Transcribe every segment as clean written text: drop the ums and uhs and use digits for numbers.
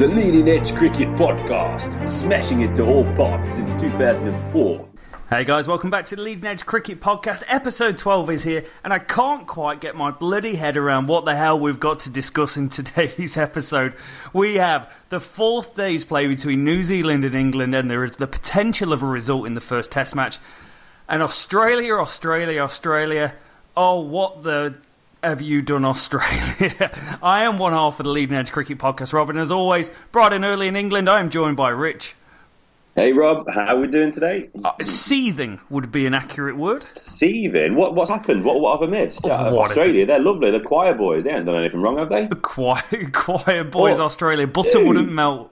The Leading Edge Cricket Podcast, smashing it to all pots since 2004. Hey guys, welcome back to the Leading Edge Cricket Podcast. Episode 12 is here, and I can't quite get my bloody head around what the hell we've got to discuss in today's episode. We have the fourth day's play between New Zealand and England, and there is the potential of a result in the first Test match. And Australia. Oh, what the have you done, Australia? I am one half of the Leading Edge Cricket Podcast, Rob, and as always, bright and early in England, I am joined by Rich. Hey Rob, how are we doing today? Seething would be an accurate word. Seething? What's happened? What have I missed? Australia, they're lovely. They're choir boys. They haven't done anything wrong, have they? Choir boys, Australia. Butter wouldn't melt.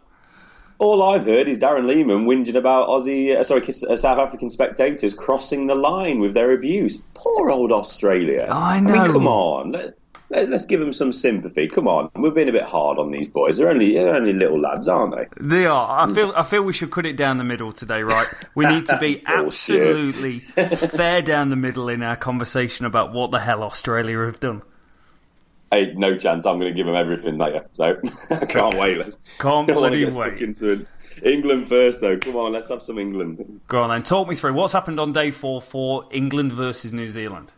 All I've heard is Darren Lehmann whinging about South African spectators crossing the line with their abuse. Poor old Australia. I know. I mean, come on. Let's give them some sympathy. Come on, we're being a bit hard on these boys. They're only little lads, aren't they? They are. I feel we should cut it down the middle today, right? We need to be absolutely fair down the middle in our conversation about what the hell Australia have done. Hey, no chance. I'm going to give them everything later. So I can't wait. Can't bloody wait. Stuck into it. England first, though. Come on, let's have some England. Go on then. Talk me through what's happened on day 4 for England versus New Zealand.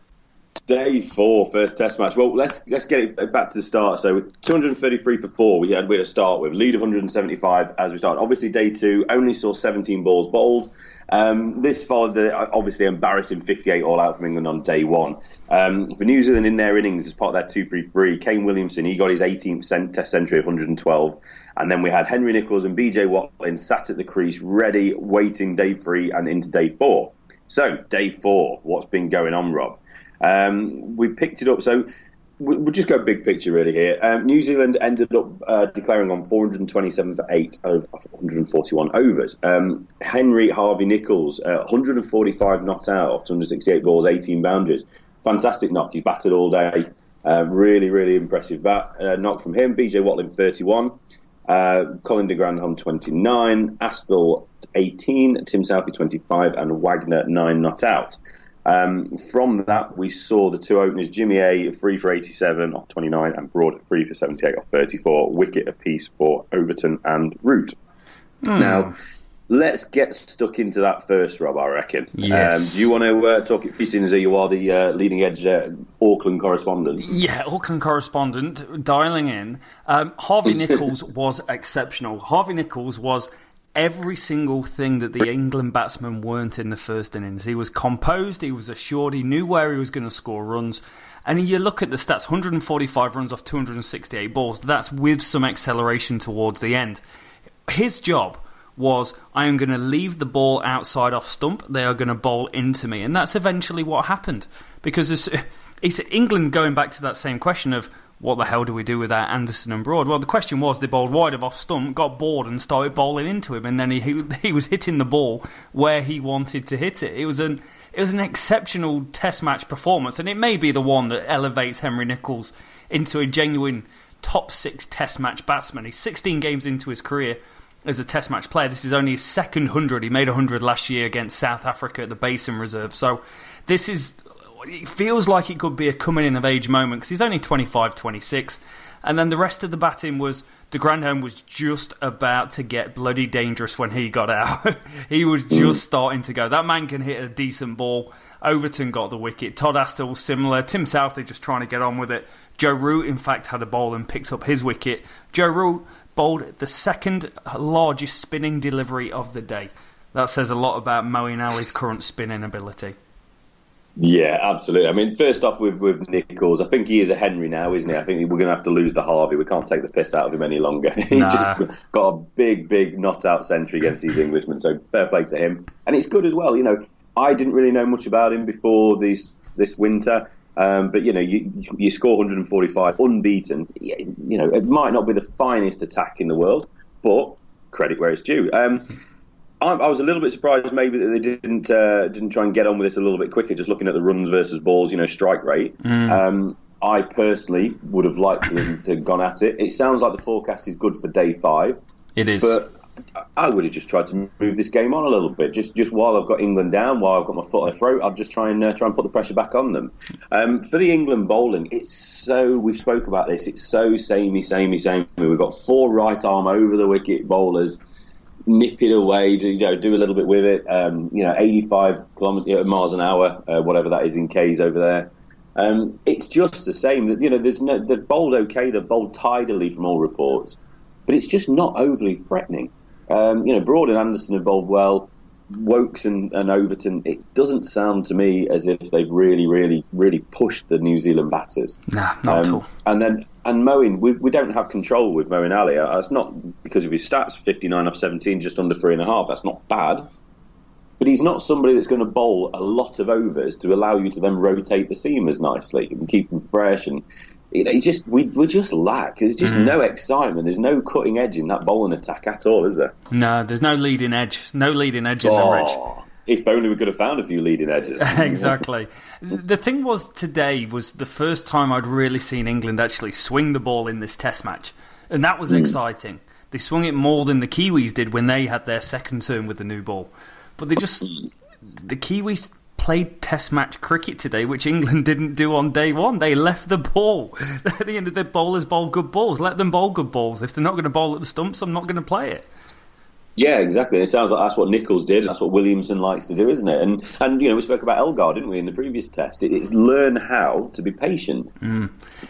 Day 4, first Test match. Well, let's get it back to the start. So, 233 for 4 we had to start with. Lead of 175 as we start. Obviously, day 2 only saw 17 balls bowled. This followed the obviously embarrassing 58 all out from England on day 1. For New Zealand in their innings as part of their 2-3-3, Kane Williamson, he got his 18th Test century of 112. And then we had Henry Nicholls and BJ Watling sat at the crease, ready, waiting day 3 and into day 4. So, day 4, what's been going on, Rob? We picked it up, so we'll just go big picture really here. New Zealand ended up declaring on 427 for 8 of 141 overs. Henry Harvey Nicholls, 145 not out off 268 balls, 18 boundaries. Fantastic knock. He's batted all day. Really, really impressive knock from him. BJ Watling, 31. Colin de Grandhomme, 29. Astle, 18. Tim Southey, 25. And Wagner, 9 not out. From that, we saw the two openers, Jimmy A, 3 for 87 off 29, and Broad, 3 for 78 off 34, wicket apiece for Overton and Root. Now, let's get stuck into that first, Rob, I reckon. Yes. Do you want to talk it through, since you are the leading edge Auckland correspondent? Yeah, Auckland correspondent, dialing in. Harvey Nicholls was exceptional. Harvey Nicholls was every single thing that the England batsmen weren't in the first innings. He was composed, he was assured, he knew where he was going to score runs. And you look at the stats, 145 runs off 268 balls. That's with some acceleration towards the end. His job was, I am going to leave the ball outside off stump. They are going to bowl into me. And that's eventually what happened. Because it's England going back to that same question of, what the hell do we do without Anderson and Broad? Well, the question was, they bowled wide of off stump, got bored and started bowling into him, and then he was hitting the ball where he wanted to hit it. It was an exceptional Test match performance, and it may be the one that elevates Henry Nicholls into a genuine top 6 Test match batsman. He's 16 games into his career as a Test match player. This is only his second 100. He made 100 last year against South Africa at the Basin Reserve. So this is... It feels like it could be a coming-in-of-age moment because he's only 25, 26. And then the rest of the batting was... De Grandhomme was just about to get bloody dangerous when he got out. He was just starting to go. That man can hit a decent ball. Overton got the wicket. Todd Astle similar. Tim Southey just trying to get on with it. Joe Root, in fact, had a bowl and picked up his wicket. Joe Root bowled the second largest spinning delivery of the day. That says a lot about Moeen Ali's current spinning ability. Yeah, absolutely. I mean, first off with Nicholls, I think he is a Henry now, isn't he? I think we're going to have to lose the Harvey. We can't take the piss out of him any longer. He's just got a big not-out century against these Englishmen, so fair play to him. And it's good as well. You know, I didn't really know much about him before this winter, but, you know, you score 145 unbeaten. You know, it might not be the finest attack in the world, but credit where it's due. I was a little bit surprised maybe that they didn't try and get on with this a little bit quicker, just looking at the runs versus balls, you know, strike rate. I personally would have liked them to have gone at it. It sounds like the forecast is good for day 5. It is. But I would have just tried to move this game on a little bit, just while I've got England down, while I've got my foot on their throat. I'll just try and put the pressure back on them. For the England bowling, we've spoke about this. It's so samey. We've got 4 right arm over the wicket bowlers. Nip it away, do a little bit with it. 85 miles an hour, whatever that is in K's over there. It's just the same. That they're bowled okay, they're bowled tidily from all reports, but it's just not overly threatening. Broad and Anderson have bowled well. Wokes and Overton, it doesn't sound to me as if they've really, really, really pushed the New Zealand batters. Nah, not at all. And Moeen, we don't have control with Moeen Ali. It's not because of his stats, 59 off 17, just under 3.5. That's not bad. But he's not somebody that's going to bowl a lot of overs to allow you to then rotate the seamers nicely and keep them fresh. And we just lack. There's just no excitement. There's no cutting edge in that bowling attack at all, is there? No, there's no leading edge. No leading edge in them, Rich. If only we could have found a few leading edges. Exactly. The thing was, today was the first time I'd really seen England actually swing the ball in this Test match. And that was exciting. They swung it more than the Kiwis did when they had their second turn with the new ball. But the Kiwis played Test match cricket today, which England didn't do on day one. They left the ball. At the end of the bowlers bowl good balls. Let them bowl good balls. If they're not going to bowl at the stumps, I'm not going to play it. Yeah, exactly. It sounds like that's what Nichols did. That's what Williamson likes to do, isn't it? And we spoke about Elgar, didn't we, in the previous test? It's learn how to be patient.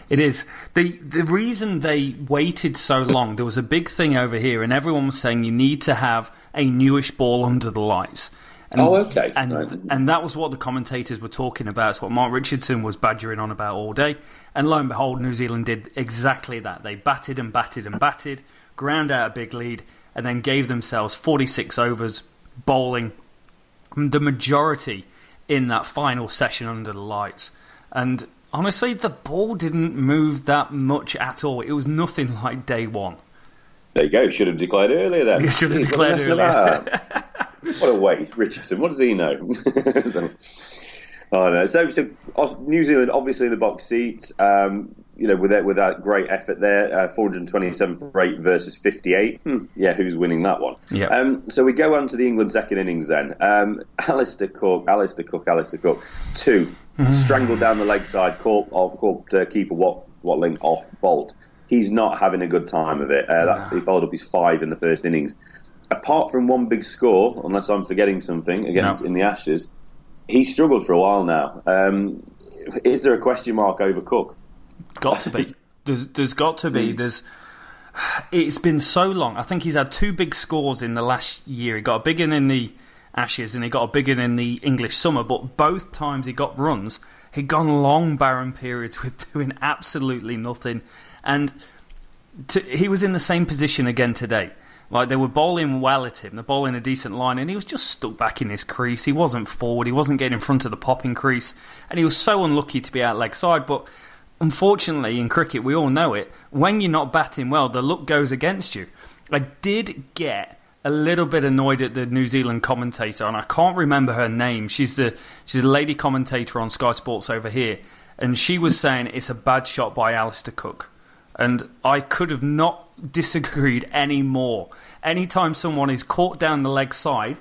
It is. The reason they waited so long, there was a big thing over here, and everyone was saying you need to have a newish ball under the lights. Okay. And that was what the commentators were talking about. It's what Mark Richardson was badgering on about all day. And lo and behold, New Zealand did exactly that. They batted and batted and batted, ground out a big lead, and then gave themselves 46 overs bowling, the majority in that final session under the lights. And honestly, the ball didn't move that much at all. It was nothing like day one. There you go. Should have declared earlier then. You should have declared earlier. What a waste. Richardson, what does he know? So New Zealand obviously in the box seat, with that great effort there, 427 for 8 versus 58. Yeah, who's winning that one? Yep. So we go on to the England second innings then. Alistair Cook, 2. Strangled down the leg side, caught keeper Watling off Bolt. He's not having a good time of it. He followed up his 5 in the first innings. Apart from one big score, unless I'm forgetting something, in the Ashes, he's struggled for a while now. Is there a question mark over Cook? Got to be. There's got to be. It's been so long. I think he's had 2 big scores in the last year. He got a big one in the Ashes and he got a big one in the English summer, but both times he got runs, he'd gone long barren periods with doing absolutely nothing. And he was in the same position again today. Like, they were bowling well at him, they're bowling a decent line, and he was just stuck back in his crease. He wasn't forward, he wasn't getting in front of the popping crease, and he was so unlucky to be out leg side. But unfortunately, in cricket, we all know it, when you're not batting well, the luck goes against you. I did get a little bit annoyed at the New Zealand commentator, and I can't remember her name. She's a lady commentator on Sky Sports over here, and she was saying it's a bad shot by Alistair Cook. And I could have not disagreed any more. Anytime someone is caught down the leg side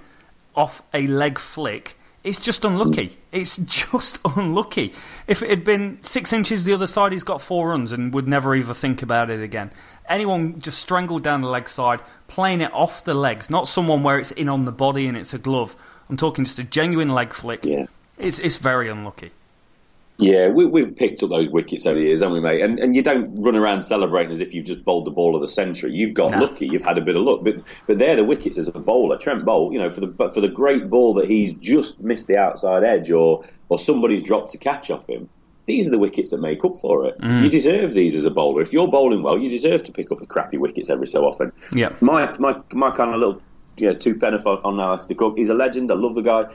off a leg flick, it's just unlucky. It's just unlucky. If it had been 6 inches the other side, he's got 4 runs and would never even think about it again. Anyone just strangled down the leg side, playing it off the legs, not someone where it's in on the body and it's a glove. I'm talking just a genuine leg flick. Yeah. It's very unlucky. Yeah, we've picked up those wickets over the years, haven't we, mate? And you don't run around celebrating as if you've just bowled the ball of the century. You've got lucky. You've had a bit of luck. But they're the wickets as a bowler. Trent Bolt, for the great ball that he's just missed the outside edge or somebody's dropped a catch off him, these are the wickets that make up for it. You deserve these as a bowler. If you're bowling well, you deserve to pick up the crappy wickets every so often. Yeah. My kind of little 2-penneth on Alistair Cook. He's a legend. I love the guy.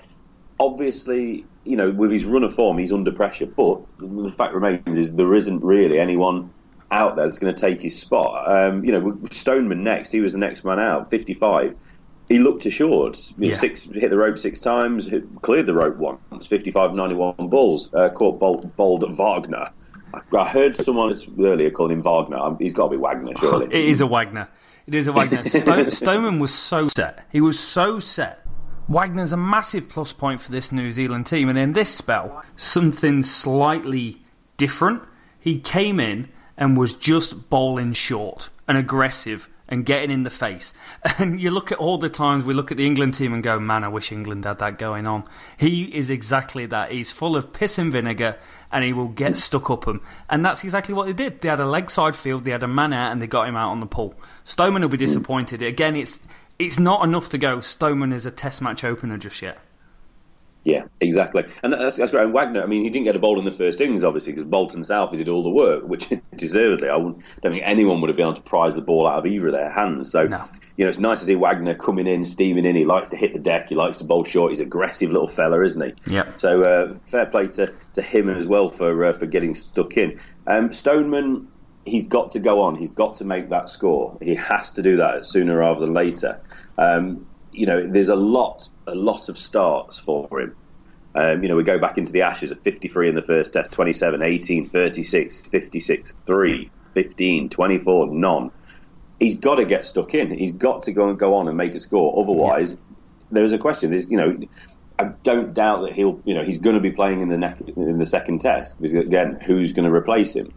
Obviously, with his run of form, he's under pressure. But the fact remains is there isn't really anyone out there that's going to take his spot. Stoneman next. He was the next man out, 55. He looked assured. Hit the rope 6 times, cleared the rope once, 55, 91 balls. Caught bowled Wagner. I heard someone earlier calling him Wagner. He's got to be Wagner, surely. It is a Wagner. It is a Wagner. Stoneman was so set. He was so set. Wagner's a massive plus point for this New Zealand team. And in this spell, something slightly different. He came in and was just bowling short and aggressive and getting in the face. And you look at all the times we look at the England team and go, man, I wish England had that going on. He is exactly that. He's full of piss and vinegar and he will get stuck up them. And that's exactly what they did. They had a leg side field, they had a man out and they got him out on the pull. Stoneman will be disappointed. Again, it's not enough to go, Stoneman is a test match opener just yet. Yeah, exactly. And that's great. And Wagner, I mean, he didn't get a bowl in the first innings, obviously, because Bolton South did all the work, which deservedly. I don't think anyone would have been able to prize the ball out of either of their hands. So, it's nice to see Wagner coming in, steaming in. He likes to hit the deck. He likes to bowl short. He's an aggressive little fella, isn't he? Yeah. So, fair play to him as well for getting stuck in. Stoneman, he's got to go on. He's got to make that score. He has to do that sooner rather than later. There's a lot of starts for him. We go back into the Ashes at 53 in the first test, 27, 18, 36, 56, 3, 15, 24, none. He's got to get stuck in. He's got to go on and make a score. Otherwise, there's a question. I don't doubt that he's going to be playing in the second test because again, who's going to replace him?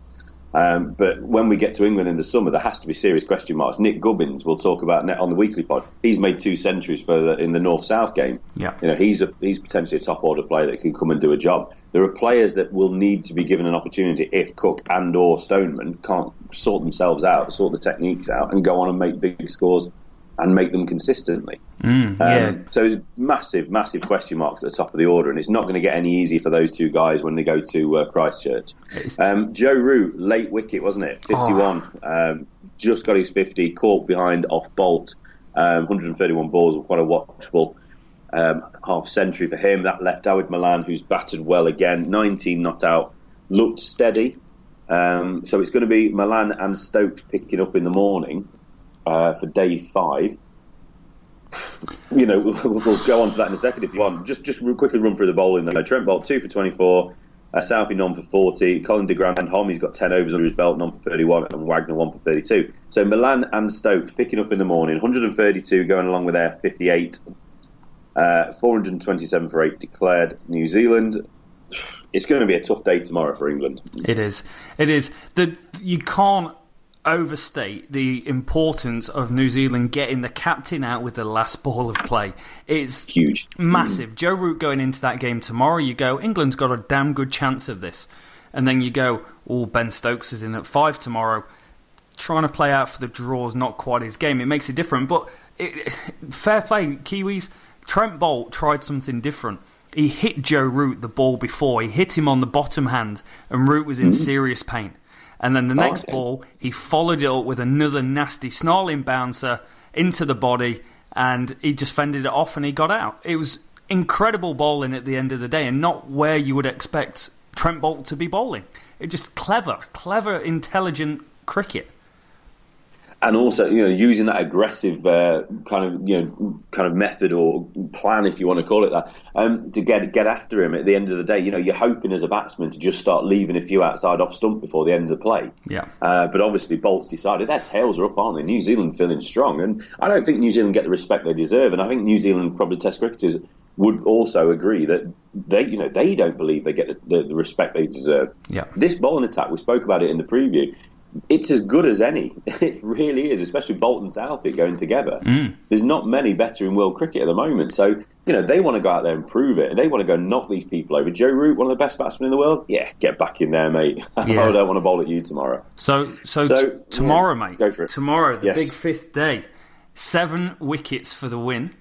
But when we get to England in the summer, there has to be serious question marks. Nick Gubbins, we'll talk about on the weekly pod. He's made 2 centuries in the North-South game. Yeah. He's potentially a top-order player that can come and do a job. There are players that will need to be given an opportunity if Cook and or Stoneman can't sort themselves out, sort the techniques out, and go on and make big scores and make them consistently. So it's massive, massive question marks at the top of the order, and it's not going to get any easier for those two guys when they go to Christchurch. Joe Root, late wicket, wasn't it? 51. Just got his 50, caught behind off Bolt. 131 balls, quite a watchful half century for him. That left Dawid Malan, who's batted well again. 19 not out, looked steady. So it's going to be Malan and Stokes picking up in the morning. For day 5. We'll go on to that in a second if you want. Just quickly run through the bowling though. Trent Boult 2 for 24, Southey none for 40, Colin de Grand Homme, he's got 10 overs under his belt, none for 31, and Wagner 1 for 32. So Milan and Stokes picking up in the morning, 132 going along with their 58, 427 for 8 declared New Zealand. It's going to be a tough day tomorrow for England. It is. You can't overstate the importance of New Zealand getting the captain out with the last ball of play. It's huge, massive. Joe Root going into that game tomorrow, you go, England's got a damn good chance of this. And then you go, Ben Stokes is in at 5 tomorrow. Trying to play out for the draws, not quite his game. It makes it different. But fair play, Kiwis. Trent Boult tried something different. He hit Joe Root the ball before. He hit him on the bottom hand, and Root was in serious pain. And then the next ball, he followed it up with another nasty snarling bouncer into the body, and he just fended it off and he got out. It was incredible bowling at the end of the day, and not where you would expect Trent Boult to be bowling. It just clever, intelligent cricket. And also, using that aggressive kind of method or plan, if you want to call it that, to get after him at the end of the day. You're hoping as a batsman to just start leaving a few outside off stump before the end of the play. Yeah. But obviously, Bolt's decided their tails are up, aren't they? New Zealand feeling strong, and I don't think New Zealand get the respect they deserve. And I think New Zealand, probably Test cricketers, would also agree that they don't believe they get the respect they deserve. Yeah. This bowling attack, we spoke about it in the preview. It's as good as any. It really is, especially Bolt and Southey going together. There's not many better in world cricket at the moment. So, they want to go out there and prove it. And they want to go knock these people over. Joe Root, one of the best batsmen in the world? Yeah, get back in there, mate. Yeah. I don't want to bowl at you tomorrow. So tomorrow, mate. Go for it. Tomorrow, the big 5th day. 7 wickets for the win.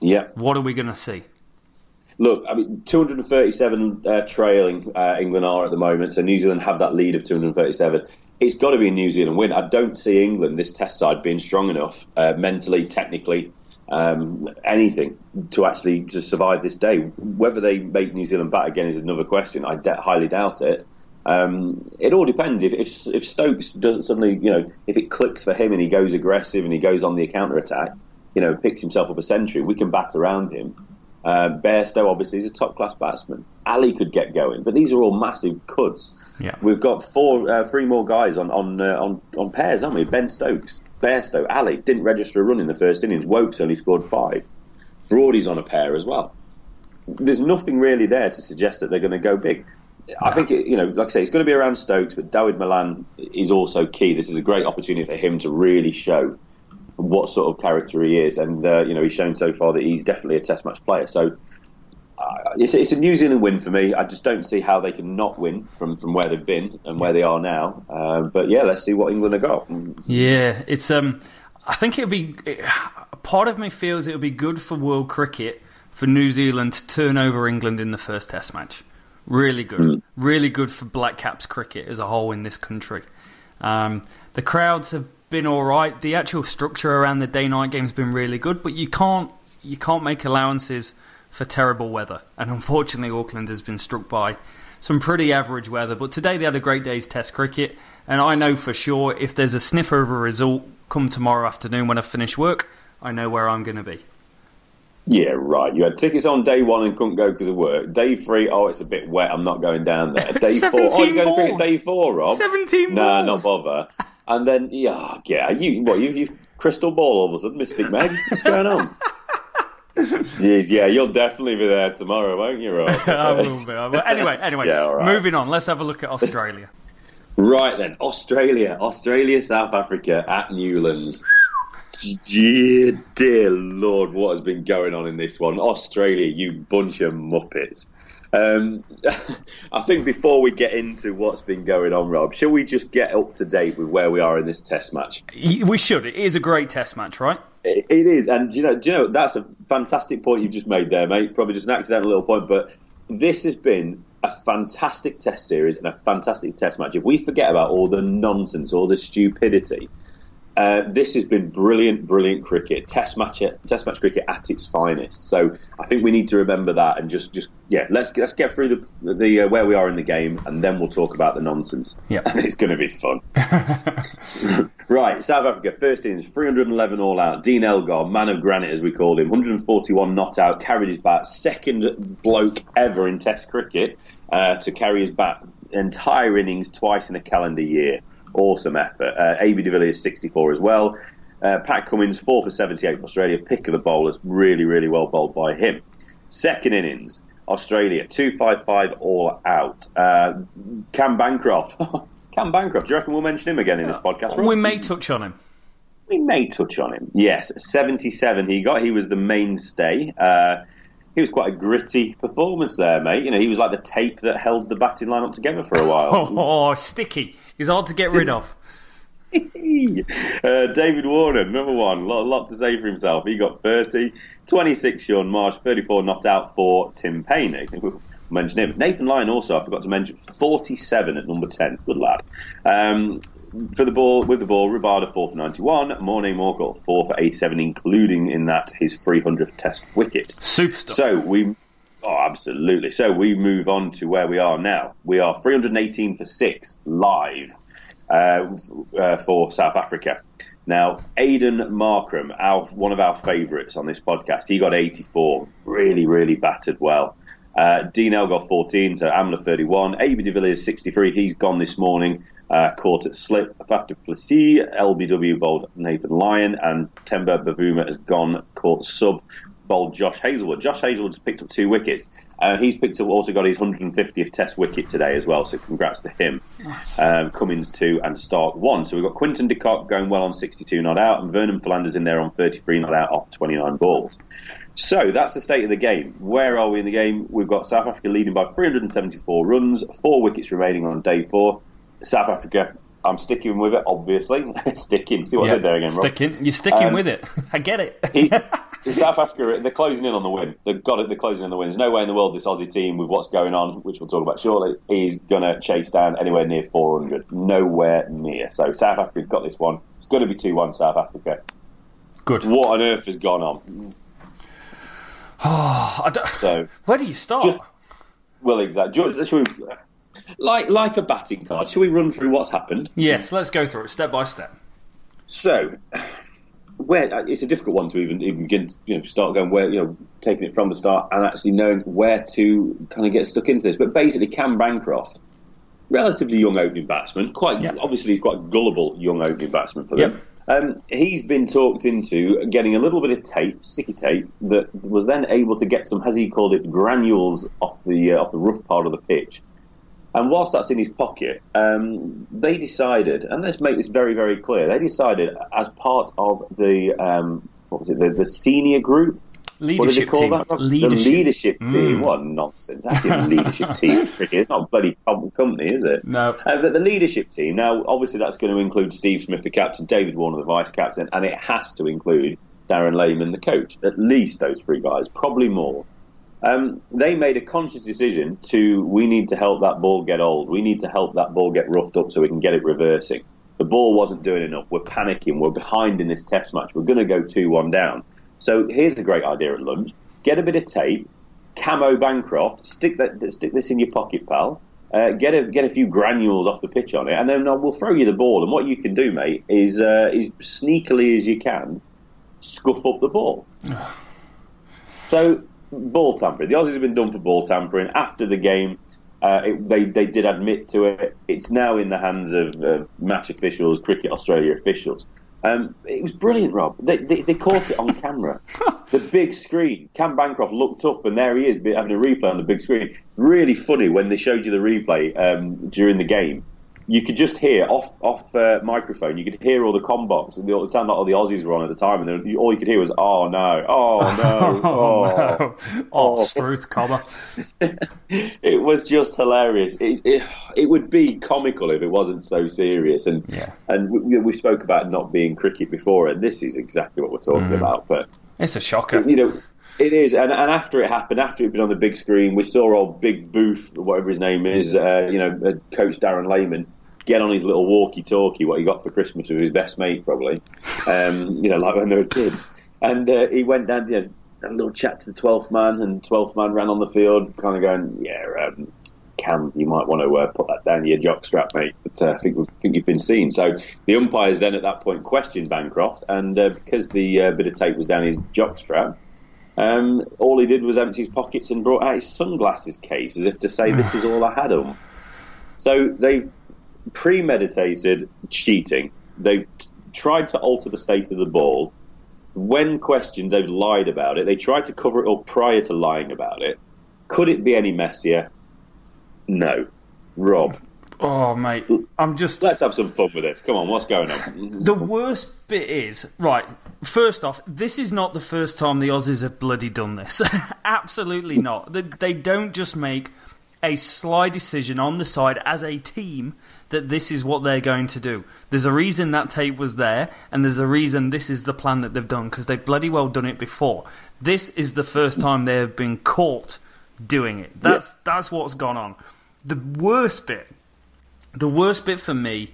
Yeah. What are we going to see? Look, 237 trailing England are at the moment. So New Zealand have that lead of 237. It's got to be a New Zealand win. I don't see England, this test side, being strong enough mentally, technically, anything to actually just survive this day. Whether they make New Zealand bat again is another question. I highly doubt it. It all depends. If Stokes doesn't suddenly, if it clicks for him and he goes aggressive and he goes on the counter attack, picks himself up a century, we can bat around him. Bairstow obviously is a top-class batsman. Ali could get going, but these are all massive cuts. Yeah. We've got three more guys on pairs, haven't we? Ben Stokes, Bairstow, Ali didn't register a run in the first innings. Wokes only scored 5. Broady's on a pair as well. There's nothing really there to suggest that they're going to go big. I think, like I say, it's going to be around Stokes, but Dawid Malan is also key. This is a great opportunity for him to really show what sort of character he is. And, he's shown so far that he's definitely a Test match player. So it's a New Zealand win for me. I just don't see how they can not win from where they've been and where they are now. But, yeah, let's see what England have got. Yeah, it's... I think it'll be... Part of me feels it'll be good for world cricket for New Zealand to turn over England in the first Test match. Really good. Really good for Black Caps cricket as a whole in this country. The crowds have been all right. The actual structure around the day-night game has been really good, but you can't make allowances for terrible weather. And unfortunately, Auckland has been struck by some pretty average weather. But today they had a great day's Test cricket, and I know for sure if there's a sniff of a result come tomorrow afternoon when I finish work, I know where I'm going to be. Yeah, right. You had tickets on day 1 and couldn't go because of work. Day 3, it's a bit wet, I'm not going down there. Day 4, you're going to cricket day 4, Rob? 17 Nah, balls. not bother. And then, you crystal ball all of a sudden, Mystic Meg? What's going on? Jeez, yeah, you'll definitely be there tomorrow, won't you, Rob? I will be. Anyway, Yeah, all right. Moving on. Let's have a look at Australia. Right then, Australia, South Africa at Newlands. Dear Lord, what has been going on in this one? Australia, you bunch of muppets. I think before we get into what's been going on, Rob, shall we just get up to date with where we are in this Test match? We should. It is a great Test match, right? It is, and do you know that's a fantastic point you've just made there, mate. Probably just an accidental little point, but this has been a fantastic Test series and a fantastic Test match. If we forget about all the nonsense, all the stupidity, this has been brilliant cricket, Test match cricket at its finest. So I think we need to remember that and just let's get through the where we are in the game, and then we'll talk about the nonsense. Yeah, and it's going to be fun. Right, South Africa, first innings, 311 all out. Dean Elgar, man of granite as we called him, 141 not out, carried his bat, second bloke ever in Test cricket to carry his bat entire innings twice in a calendar year. Awesome effort. A.B. de Villiers 64 as well. Pat Cummins 4 for 78 for Australia. Pick of the bowlers, really, really well bowled by him. Second innings, Australia 255 all out. Cam Bancroft. Cam Bancroft. Do you reckon we'll mention him again in this podcast, Rob? We may touch on him. We may touch on him. Yes, 77 he got. He was the mainstay. He was quite a gritty performance there, mate. He was like the tape that held the batting lineup together for a while. Oh, sticky. He's hard to get rid of. David Warner, number 1. Lot to say for himself. He got 30. 26, Sean Marsh. 34 not out for Tim Payne. I think we'll mention him. Nathan Lyon also, I forgot to mention, 47 at number 10. Good lad. With the ball, Rabada 4 for 91. Mornay Morkel 4 for 87, including in that his 300th Test wicket. Super stuff. Absolutely. So we move on to where we are now. We are 318 for 6 live for South Africa. Now, Aidan Markram, one of our favourites on this podcast, he got 84. Really, really battered well. Dean Elgar 14, so Amla 31. A.B. de Villiers 63, he's gone this morning. Caught at slip. Faf du Plessis, LBW bowled Nathan Lyon, and Temba Bavuma has gone, caught sub, bowled Josh Hazlewood. Josh Hazlewood's picked up 2 wickets. He's also got his 150th Test wicket today as well, so congrats to him. Nice. Cummins 2 and Stark 1. So we've got Quinton de Kock going well on 62 not out, and Vernon Philanders in there on 33 not out off 29 balls. So that's the state of the game. Where are we in the game? We've got South Africa leading by 374 runs, 4 wickets remaining on day 4. South Africa, I'm sticking with it, obviously. Sticking. See what they're doing again, Rob. Sticking. You're sticking with it. I get it. South Africa, they're closing in on the win. They've got it. They're closing in on the win. There's no way in the world this Aussie team, with what's going on, which we'll talk about shortly, is going to chase down anywhere near 400. Nowhere near. So South Africa's got this one. It's going to be 2-1 South Africa. Good. What on earth has gone on? So where do you start? Exactly. Should we, like a batting card, shall we run through what's happened? Yes, let's go through it step by step. So, where it's a difficult one to even begin, start going where, taking it from the start and actually knowing where to kind of get stuck into this. But basically, Cam Bancroft, relatively young opening batsman, obviously he's quite gullible young opening batsman for them. He's been talked into getting a little bit of tape, sticky tape, that was then able to get some, as he called it, granules off the rough part of the pitch. And whilst that's in his pocket, they decided, and let's make this very, very clear, they decided as part of the, the senior group? Leadership team. The leadership team. What nonsense. Actually, leadership team. It's not a bloody company, is it? No. But the leadership team, now, obviously that's going to include Steve Smith, the captain, David Warner, the vice-captain, and it has to include Darren Lehman, the coach. At least those three guys, probably more. They made a conscious decision we need to help that ball get old. We need to help that ball get roughed up so we can get it reversing. The ball wasn't doing enough. We're panicking. We're behind in this test match. We're going to go 2-1 down. So here's a great idea at lunch. Get a bit of tape, camo Bancroft, stick this in your pocket, pal. Get a few granules off the pitch on it, and then we'll throw you the ball. And what you can do, mate, is sneakily as you can, scuff up the ball. So, ball tampering. The Aussies have been done for ball tampering. After the game, they did admit to it. It's now in the hands of match officials, Cricket Australia officials. It was brilliant, Rob. They caught it on camera. The big screen. Cam Bancroft looked up, and there he is having a replay on the big screen. Really funny when they showed you the replay during the game. You could just hear off microphone. You could hear all the combox. It sounded like all the Aussies were on at the time, and all you could hear was "Oh no! Oh no! Oh Struth Cobber." It was just hilarious. It would be comical if it wasn't so serious. And we spoke about not being cricket before, and this is exactly what we're talking about. But it's a shocker. It is, and after it happened, after it'd been on the big screen, we saw old Big Booth, whatever his name is, Coach Darren Lehman, get on his little walkie-talkie, what he got for Christmas with his best mate, probably, like when they were kids. And he went down, had a little chat to the 12th man, and 12th man ran on the field, kind of going, Cam, you might want to put that down your jockstrap, mate, but I think you've been seen. So the umpires then at that point questioned Bancroft, and because the bit of tape was down his jockstrap, all he did was empty his pockets and brought out his sunglasses case as if to say, this is all I had on. So they've premeditated cheating. They've tried to alter the state of the ball. When questioned, they've lied about it. They tried to cover it up prior to lying about it. Could it be any messier? No. Rob. Oh, mate, Let's have some fun with this. Come on, what's going on? The worst bit is, right, first off, this is not the first time the Aussies have bloody done this. Absolutely not. They don't just make a sly decision on the side as a team that this is what they're going to do. There's a reason that tape was there, and there's a reason this is the plan that they've done, because they've bloody well done it before. This is the first time they have been caught doing it. That's what's gone on. The worst bit for me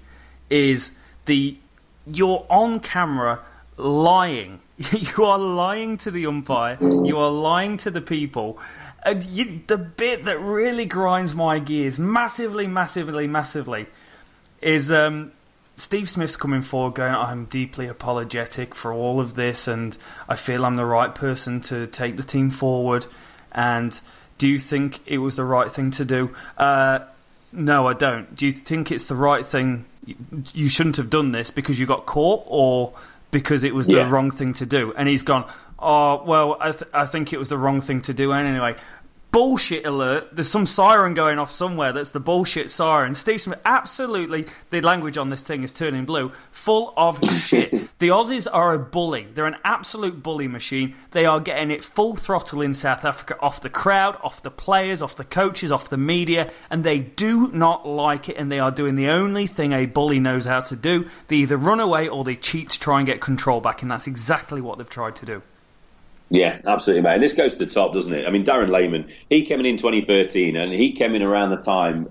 is you're on camera lying. You are lying to the umpire. You are lying to the people. And the bit that really grinds my gears massively, massively, massively is Steve Smith's coming forward going, I'm deeply apologetic for all of this, and I feel I'm the right person to take the team forward. And do you think it was the right thing to do? No, I don't. Do you think it's the right thing? You shouldn't have done this because you got caught, or because it was the wrong thing to do? And he's gone, oh, well, I think it was the wrong thing to do anyway. Bullshit alert. There's some siren going off somewhere that's the bullshit siren. Steve Smith, absolutely, the language on this thing is turning blue. Full of shit. The Aussies are a bully. They're an absolute bully machine. They are getting it full throttle in South Africa, off the crowd, off the players, off the coaches, off the media, and they do not like it, and they are doing the only thing a bully knows how to do. They either run away or they cheat to try and get control back, and that's exactly what they've tried to do. Yeah, absolutely, mate. And this goes to the top, doesn't it? I mean, Darren Lehman, he came in 2013, and he came in around the time,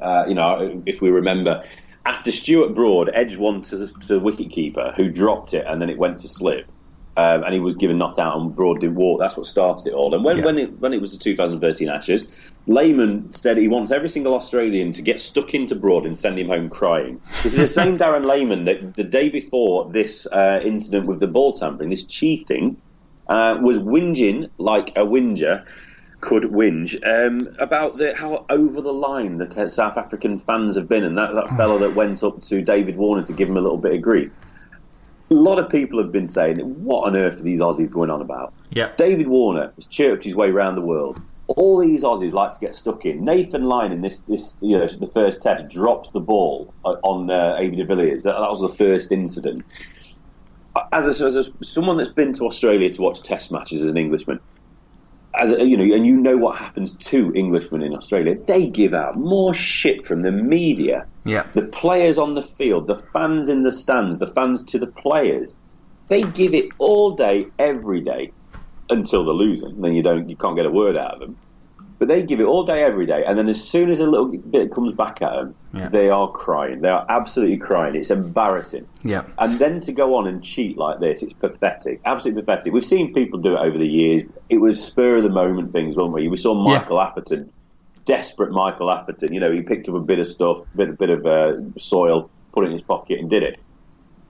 if we remember, after Stuart Broad edged one to the wicketkeeper, who dropped it, and then it went to slip. and he was given knocked out on Broad didn't walk. That's what started it all. And when it was the 2013 Ashes, Lehmann said he wants every single Australian to get stuck into Broad and send him home crying. This is the same Darren Lehmann that the day before this incident with the ball tampering, this cheating, was whinging like a whinger could whinge about how over the line the South African fans have been, and that fellow that went up to David Warner to give him a little bit of grief. A lot of people have been saying, what on earth are these Aussies going on about? Yeah. David Warner has chirped his way around the world. All these Aussies like to get stuck in. Nathan Lyon in this the first test dropped the ball on A.B. de Villiers. That was the first incident. As someone that's been to Australia to watch test matches as an Englishman, and you know what happens to Englishmen in Australia, they give out more shit from the media. Yeah. The players on the field, the fans in the stands, the fans to the players, they give it all day, every day, until they're losing. Then you can't get a word out of them. But they give it all day, every day, and then as soon as a little bit comes back at them, they are crying. They are absolutely crying. It's embarrassing. Yeah. And then to go on and cheat like this, it's pathetic. Absolutely pathetic. We've seen people do it over the years. It was spur of the moment things, weren't we? We saw Michael Atherton, desperate Michael Atherton. He picked up a bit of stuff, bit of soil, put it in his pocket and did it.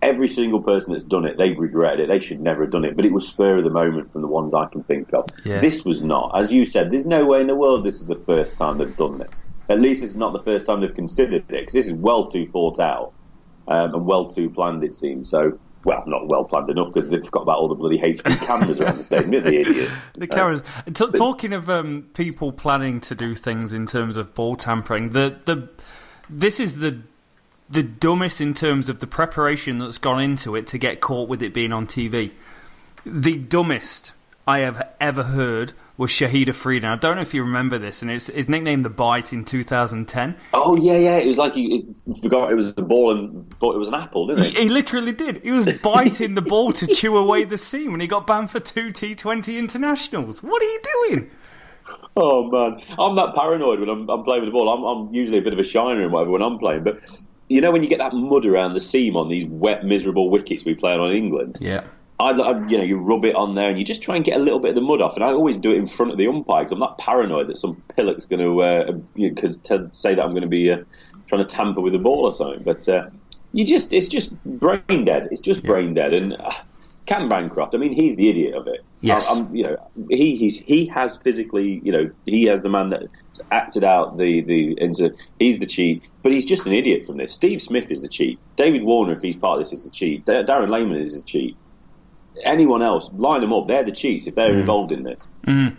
Every single person that's done it, they've regretted it. They should never have done it. But it was spur of the moment from the ones I can think of. Yeah. This was not. As you said, there's no way in the world this is the first time they've done this. At least it's not the first time they've considered it, because this is well too thought out and well too planned, it seems. So, well, not well planned enough, because they've forgot about all the bloody HP cameras around the stadium, the idiot. The cameras. Talking of people planning to do things in terms of ball tampering, this is the dumbest in terms of the preparation that's gone into it to get caught with it being on TV. The dumbest I have ever heard was Shahid Afridi. I don't know if you remember this, and it's nicknamed The Bite in 2010. Oh, yeah. It was like he forgot it was a ball and thought it was an apple, didn't he? He literally did. He was biting the ball to chew away the seam, and he got banned for 2 T20 internationals. What are you doing? Oh, man. I'm that paranoid when I'm playing with the ball. I'm usually a bit of a shiner and whatever when I'm playing, but when you get that mud around the seam on these wet, miserable wickets we play on in England, you rub it on there and you just try and get a little bit of the mud off. And I always do it in front of the umpire, because I'm not paranoid that some pillock's going to say that I'm going to be trying to tamper with the ball or something. But it's just brain dead. It's just brain dead. And Cam Bancroft, he's the idiot of it. Yes. He has physically, he has the man that acted out the incident. He's the cheat, but he's just an idiot from this. Steve Smith is the cheat. David Warner, if he's part of this, is the cheat. Darren Lehmann is the cheat. Anyone else, line them up. They're the cheats if they're involved in this.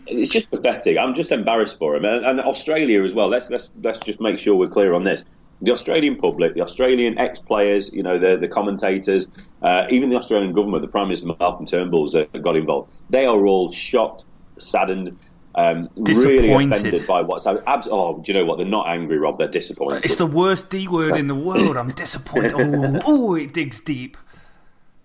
It's just pathetic. I'm just embarrassed for him. And Australia as well. Let's just make sure we're clear on this. The Australian public, the Australian ex-players, the commentators, even the Australian government, the Prime Minister Malcolm Turnbull's got involved. They are all shocked, saddened, really offended by what's happened. Do you know what? They're not angry, Rob. They're disappointed. It's the worst D word in the world. I'm disappointed. It digs deep.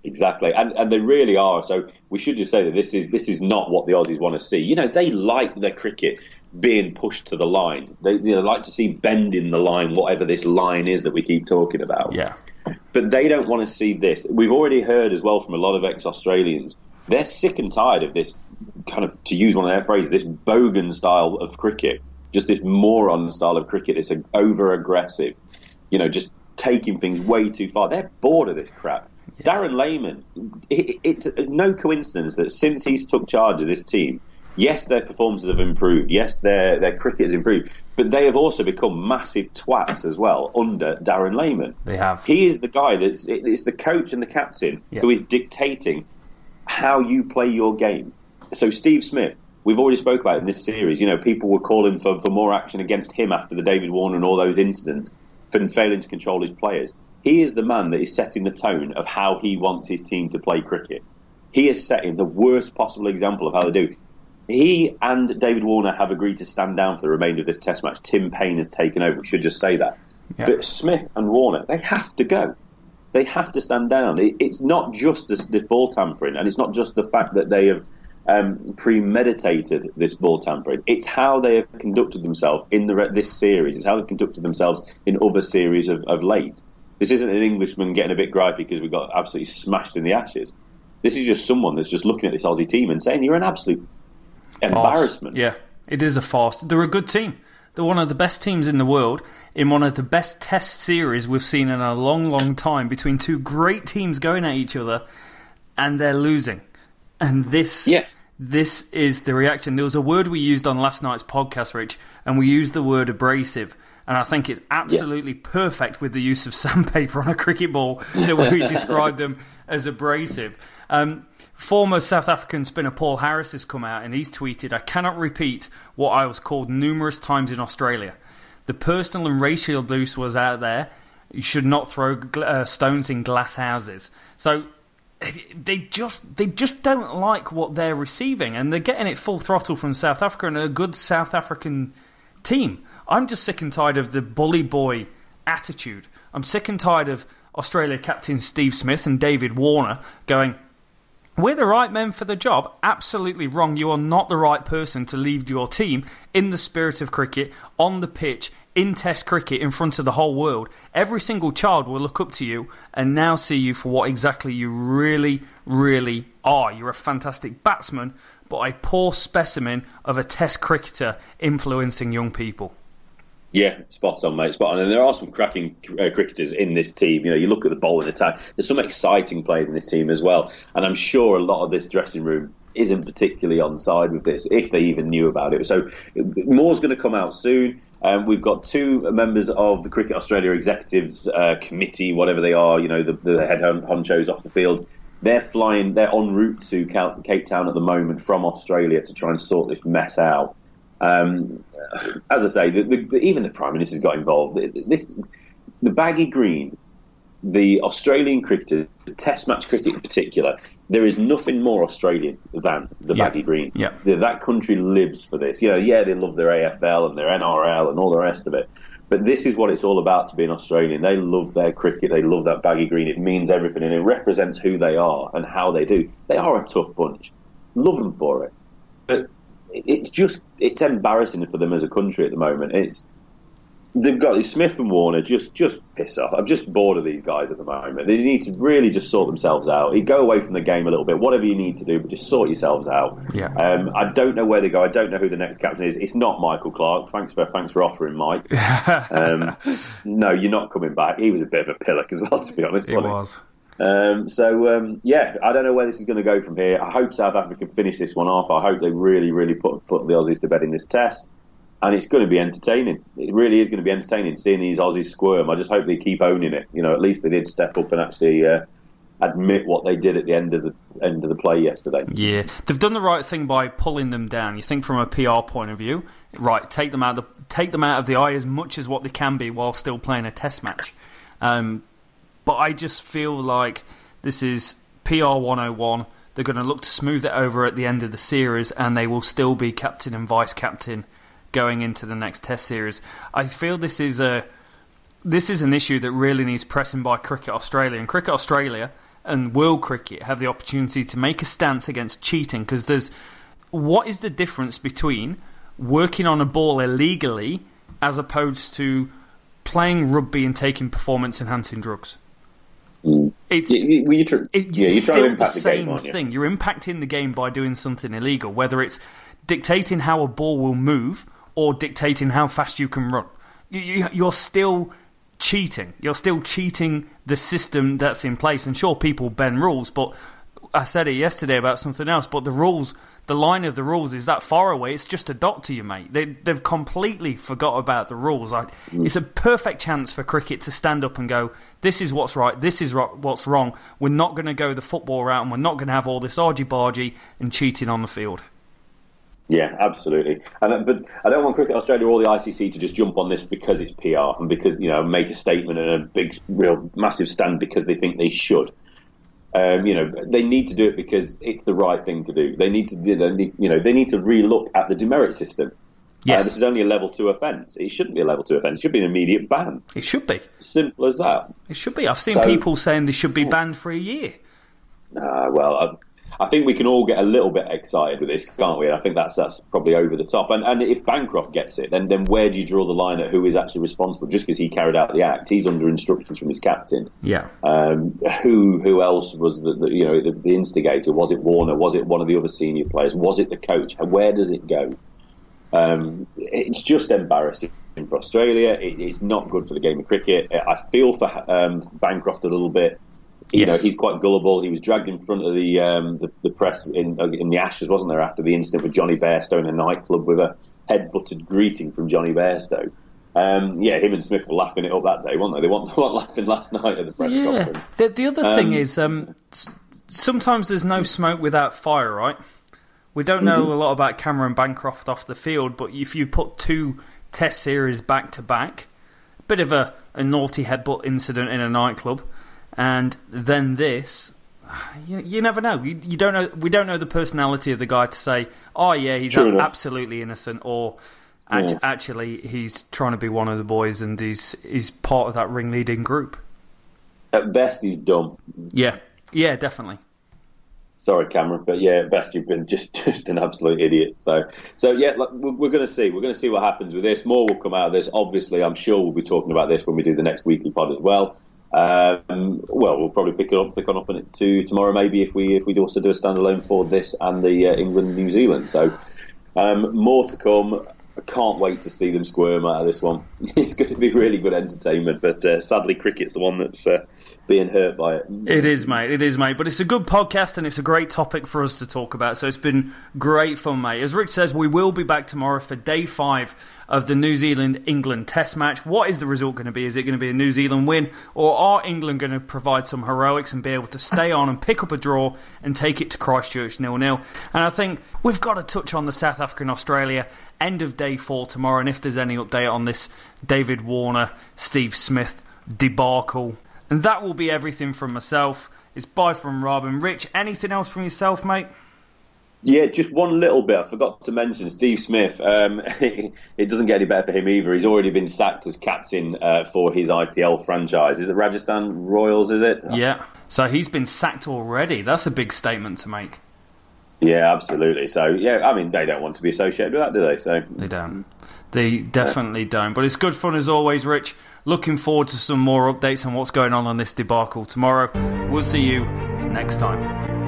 Exactly, and they really are. So we should just say that this is not what the Aussies want to see. They like their cricket being pushed to the line. They like to see bending the line, whatever this line is that we keep talking about. Yeah. But they don't want to see this. We've already heard as well from a lot of ex-Australians. They're sick and tired of this kind of, to use one of their phrases, this bogan style of cricket, just this moron style of cricket. It's over-aggressive, just taking things way too far. They're bored of this crap. Darren Lehmann, it's no coincidence that since he's took charge of this team, yes, their performances have improved, yes, their cricket has improved, but they have also become massive twats as well under Darren Lehmann. They have. He is the guy it's the coach and the captain who is dictating how you play your game. So Steve Smith, we've already spoke about it in this series, people were calling for more action against him after the David Warner and all those incidents for failing to control his players. He is the man that is setting the tone of how he wants his team to play cricket. He is setting the worst possible example of how they do. He and David Warner have agreed to stand down for the remainder of this test match. Tim Payne has taken over. We should just say that. Yeah. But Smith and Warner, they have to go. They have to stand down. It's not just this ball tampering, and it's not just the fact that they have premeditated this ball tampering. It's how they have conducted themselves in this series. It's how they've conducted themselves in other series of late. This isn't an Englishman getting a bit gripey because we got absolutely smashed in the Ashes. This is just someone that's just looking at this Aussie team and saying, you're an absolute embarrassment. Yeah, it is a farce. They're a good team. They're one of the best teams in the world in one of the best test series we've seen in a long, long time between two great teams going at each other, and they're losing. And this is the reaction. There was a word we used on last night's podcast, Rich, and we used the word abrasive. And I think it's absolutely perfect with the use of sandpaper on a cricket ball that we described them as abrasive. Former South African spinner Paul Harris has come out and he's tweeted, "I cannot repeat what I was called numerous times in Australia. The personal and racial abuse was out there. You should not throw stones in glass houses." So they just don't like what they're receiving, and they're getting it full throttle from South Africa and a good South African team. I'm just sick and tired of the bully boy attitude. I'm sick and tired of Australia captain Steve Smith and David Warner going, "We're the right men for the job." Absolutely wrong. You are not the right person to lead your team in the spirit of cricket, on the pitch, in Test cricket, in front of the whole world. Every single child will look up to you and now see you for what exactly you really, really are. You're a fantastic batsman, but a poor specimen of a Test cricketer influencing young people. Yeah, spot on, mate. Spot on. And there are some cracking cricketers in this team. You look at the bowling attack. There's some exciting players in this team as well. And I'm sure a lot of this dressing room isn't particularly on side with this, if they even knew about it. So more's going to come out soon. We've got two members of the Cricket Australia Executives Committee, whatever they are, the head honchos off the field. They're en route to Cape Town at the moment from Australia to try and sort this mess out. As I say, even the Prime Minister's got involved. The baggy green, the Australian cricketers, Test match cricket in particular, there is nothing more Australian than the baggy green. Yeah. That country lives for this. They love their AFL and their NRL and all the rest of it. But this is what it's all about to be an Australian. They love their cricket. They love that baggy green. It means everything, and it represents who they are and how they do. They are a tough bunch. Love them for it. But it's embarrassing for them as a country at the moment. They've got Smith and Warner, just piss off. I'm just bored of these guys at the moment. They need to really just sort themselves out. You go away from the game a little bit, whatever you need to do, but just sort yourselves out. Yeah. I don't know where they go. I don't know who the next captain is. It's not Michael Clarke. Thanks for offering, Mike. No, you're not coming back. He was a bit of a pillock as well, to be honest. It was. I don't know where this is going to go from here. I hope South Africa finish this one off. I hope they really, really put the Aussies to bed in this test. And it's going to be entertaining. It really is going to be entertaining seeing these Aussies squirm. I just hope they keep owning it. At least they did step up and actually admit what they did at the end of the play yesterday. Yeah, they've done the right thing by pulling them down. You think from a PR point of view, right? Take them out of the eye as much as what they can be while still playing a Test match. But I just feel like this is PR 101. They're going to look to smooth it over at the end of the series, and they will still be captain and vice captain going into the next Test series. I feel this is an issue that really needs pressing by Cricket Australia. And Cricket Australia and World Cricket have the opportunity to make a stance against cheating, because what is the difference between working on a ball illegally as opposed to playing rugby and taking performance-enhancing drugs? You're trying to impact the game, aren't you? Thing. You're impacting the game by doing something illegal, whether it's dictating how a ball will move or dictating how fast you can run. You're still cheating. You're still cheating the system that's in place. And sure, people bend rules, but I said it yesterday about something else, but the line of the rules is that far away. It's just a dot to you, mate. They've completely forgot about the rules. It's a perfect chance for cricket to stand up and go, this is what's right, this is what's wrong. We're not going to go the football route, and we're not going to have all this argy-bargy and cheating on the field. Yeah, absolutely. But I don't want Cricket Australia or the ICC to just jump on this because it's PR and because, make a statement and a big, real, massive stand because they think they should. They need to do it because it's the right thing to do. They need to relook at the demerit system. Yes. This is only a level 2 offence. It shouldn't be a level 2 offence. It should be an immediate ban. It should be. Simple as that. It should be. I've seen people saying they should be banned for a year. I think we can all get a little bit excited with this, can't we? And I think that's probably over the top. And if Bancroft gets it, then where do you draw the line at who is actually responsible? Just because he carried out the act, he's under instructions from his captain. Yeah. Who else was the instigator? Was it Warner? Was it one of the other senior players? Was it the coach? Where does it go? It's just embarrassing for Australia. It's not good for the game of cricket. I feel for Bancroft a little bit. You know, he's quite gullible. He was dragged in front of the press in the Ashes, wasn't there, after the incident with Johnny Bairstow in a nightclub with a head-butted greeting from Johnny Bairstow. Him and Smith were laughing it up that day, weren't they? They weren't laughing last night at the press conference. The other thing is, sometimes there's no smoke without fire, right? We don't know a lot about Cameron Bancroft off the field, but if you put 2 Test series back-to-back, a bit of a naughty headbutt incident in a nightclub, and then this, you never know. You don't know. We don't know the personality of the guy to say, oh yeah, he's absolutely innocent, or actually he's trying to be one of the boys and he's part of that ringleading group. At best, he's dumb. Yeah, definitely. Sorry, Cameron, but at best you've been just an absolute idiot. So yeah, we're going to see. We're going to see what happens with this. More will come out of this. Obviously, I'm sure we'll be talking about this when we do the next weekly pod as well. We'll probably pick on it tomorrow, maybe if we also do a standalone for this and the England New Zealand. So more to come. I can't wait to see them squirm out of this one. It's going to be really good entertainment, but sadly, cricket's the one that's being hurt by it. It is, mate. But it's a good podcast and it's a great topic for us to talk about. So it's been great fun, mate. As Rich says, we will be back tomorrow for day 5 of the New Zealand-England Test match. What is the result going to be? Is it going to be a New Zealand win, or are England going to provide some heroics and be able to stay on and pick up a draw and take it to Christchurch 0-0? And I think we've got to touch on the South African-Australia end of day 4 tomorrow, and if there's any update on this David Warner, Steve Smith debacle. And that will be everything from myself. It's bye from Rob and Rich. Anything else from yourself, mate? Yeah, just one little bit. I forgot to mention Steve Smith. It doesn't get any better for him either. He's already been sacked as captain for his IPL franchise. Is it Rajasthan Royals, is it? Yeah. So he's been sacked already. That's a big statement to make. Yeah, absolutely. So, yeah, I mean, they don't want to be associated with that, do they? So they don't. They definitely don't. But it's good fun as always, Rich. Looking forward to some more updates on what's going on this debacle tomorrow. We'll see you next time.